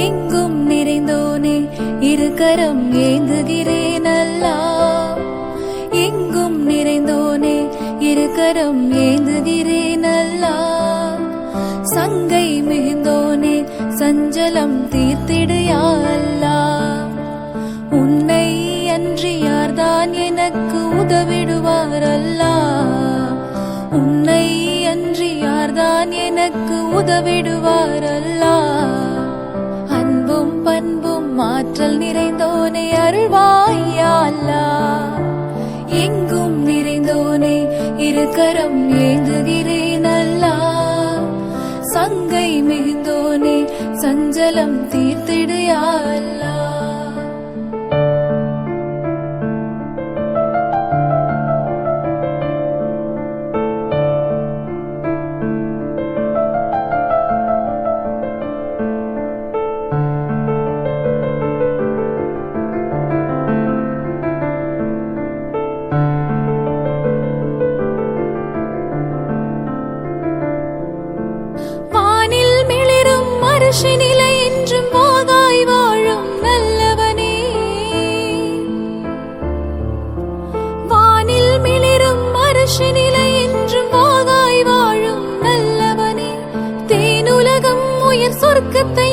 எங்கும் நிறைந்தோனே இருகரம் ஏந்துகிறேன் அல்லா. எங்கும் நிறைந்தோனே இருகரம் ஏந்துகிறேன் அல்லா. சங்கை மிகுந்தோனே சஞ்சலம் தீர்த்திடு யா அல்லாஹ். உன்னை அன்றி யார்தான் எனக்கு உதவிடுவார் அல்லாஹ். உன்னை அன்றி யார்தான் எனக்கு உதவிடுவார் அல்லாஹ். அன்பும் பண்பும் ஆற்றல் நிறைந்தோனே அருள்வாய் யா அல்லாஹ். எங்கும் நிறைந்தோனே இருகரம் ஏந்துகிறேன் அல்லாஹ். சங்கை மிகுந்தோனே சஞ்சலம் தீர்த்திடு யா அல்லாஹ். நிலை என்றும் போகாய் வாழும் நல்லவனே. வானில் மிளிரும் அரசு நிலை என்றும் போகாய் வாழும் நல்லவனே. தேனுலகம் உயர் சொர்க்கத்தை